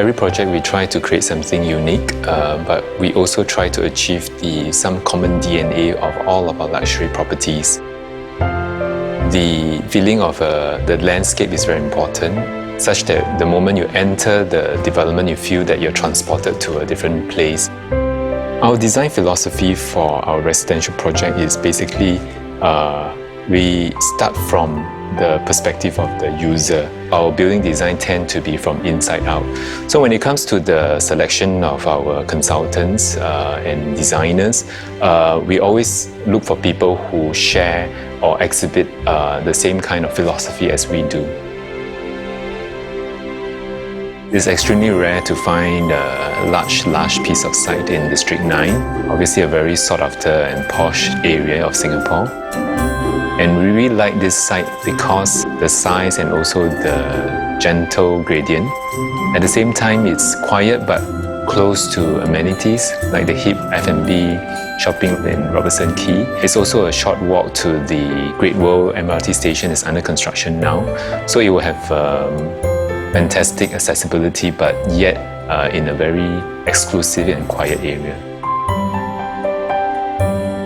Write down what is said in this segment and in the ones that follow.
every project, we try to create something unique, but we also try to achieve some common DNA of all of our luxury properties. The feeling of the landscape is very important, such that the moment you enter the development, you feel that you're transported to a different place. Our design philosophy for our residential project is basically we start from the perspective of the user. Our building design tends to be from inside out. So when it comes to the selection of our consultants and designers, we always look for people who share or exhibit the same kind of philosophy as we do. It's extremely rare to find a large piece of site in District 9. Obviously a very sought after and posh area of Singapore. And we really like this site because the size and also the gentle gradient. At the same time, it's quiet but close to amenities like the hip F&B shopping in Robertson Quay. It's also a short walk to the Great World MRT station. It's under construction now. So it will have fantastic accessibility, but yet in a very exclusive and quiet area.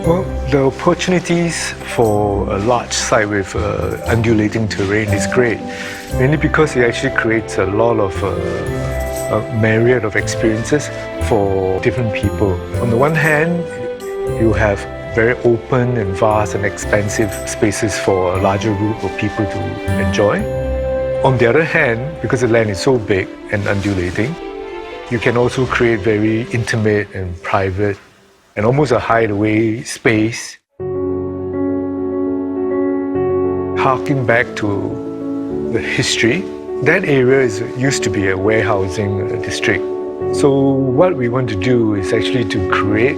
Well, the opportunities for a large site with undulating terrain is great, mainly because it actually creates a lot of a myriad of experiences for different people. On the one hand, you have very open and vast and expansive spaces for a larger group of people to enjoy. On the other hand, because the land is so big and undulating, you can also create very intimate and private and almost a hideaway space. Harking back to the history, that area used to be a warehousing district. So what we want to do is actually to create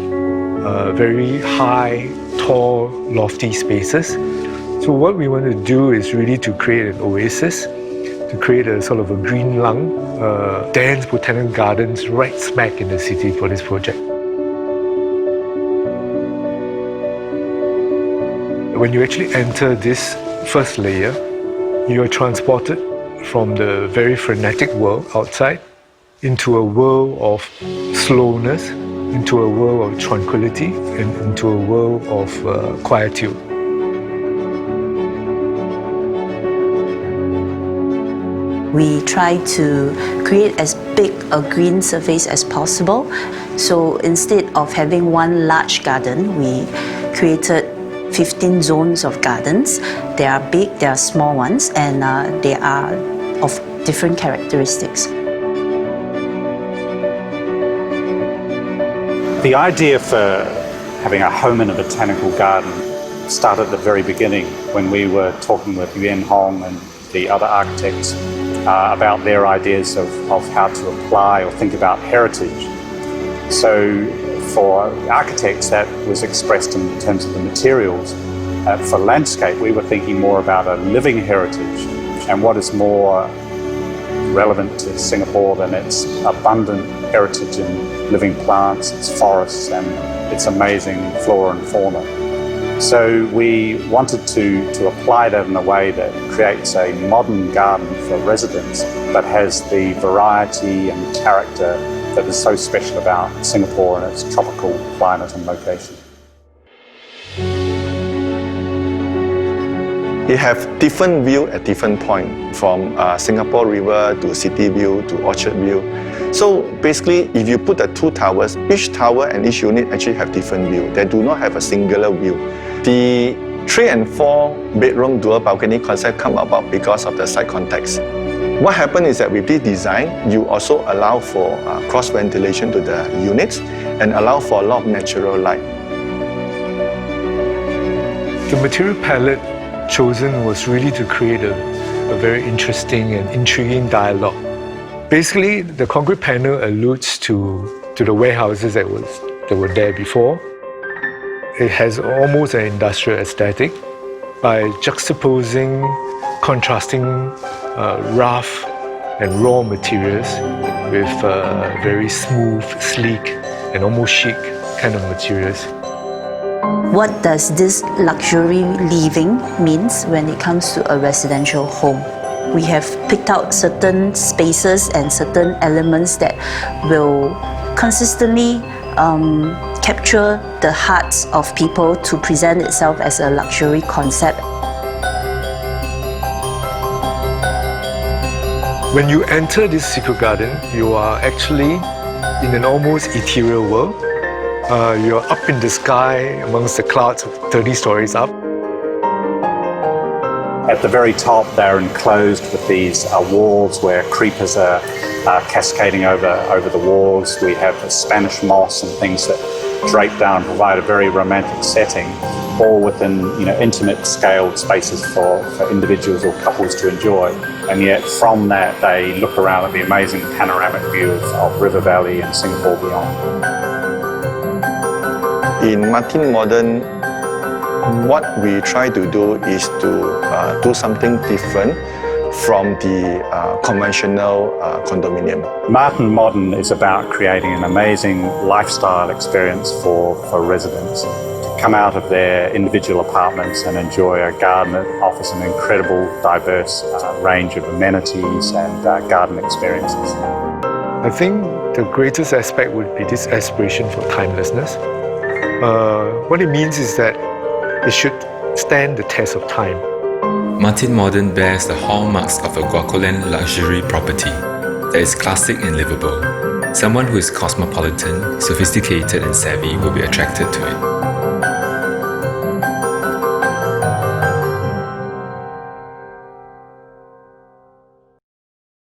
very high, tall, lofty spaces. So what we want to do is really to create an oasis, to create a sort of a green lung, dense botanical gardens right smack in the city for this project. When you actually enter this first layer, you are transported from the very frenetic world outside into a world of slowness, into a world of tranquility, and into a world of quietude. We try to create as big a green surface as possible. So instead of having one large garden, we created 15 zones of gardens. They are big, they are small ones, and they are of different characteristics. The idea for having a home in a botanical garden started at the very beginning when we were talking with Yuan Hong and the other architects about their ideas of how to apply or think about heritage. So for architects, that was expressed in terms of the materials. For landscape, we were thinking more about a living heritage, and what is more relevant to Singapore than its abundant heritage in living plants, its forests, and its amazing flora and fauna. So we wanted to apply that in a way that creates a modern garden for residents, but has the variety and character that is so special about Singapore and its tropical climate and location. You have different view at different point, from Singapore River to City View to Orchard View. So basically, if you put the two towers, each tower and each unit actually have different view. They do not have a singular view. The 3 and 4 bedroom dual balcony concept come about because of the site context. What happened is that with this design, you also allow for cross ventilation to the units and allow for a lot of natural light. The material palette chosen was really to create a very interesting and intriguing dialogue. Basically, the concrete panel alludes to the warehouses that were there before. It has almost an industrial aesthetic by juxtaposing, contrasting rough and raw materials with very smooth, sleek, and almost chic kind of materials. What does this luxury living means when it comes to a residential home? We have picked out certain spaces and certain elements that will consistently capture the hearts of people to present itself as a luxury concept. When you enter this secret garden, you are actually in an almost ethereal world. You're up in the sky amongst the clouds 30 stories up. At the very top, they're enclosed with these walls where creepers are cascading over the walls. We have Spanish moss and things that drape down and provide a very romantic setting, all within intimate scaled spaces for individuals or couples to enjoy. And yet from that, they look around at the amazing panoramic view of River Valley and Singapore beyond. In Martin Modern, what we try to do is to do something different from the conventional condominium. Martin Modern is about creating an amazing lifestyle experience for residents to come out of their individual apartments and enjoy a garden that offers an incredible, diverse range of amenities and garden experiences. I think the greatest aspect would be this aspiration for timelessness. What it means is that it should stand the test of time. Martin Modern bears the hallmarks of a Guacolan luxury property that is classic and livable. Someone who is cosmopolitan, sophisticated and savvy will be attracted to it.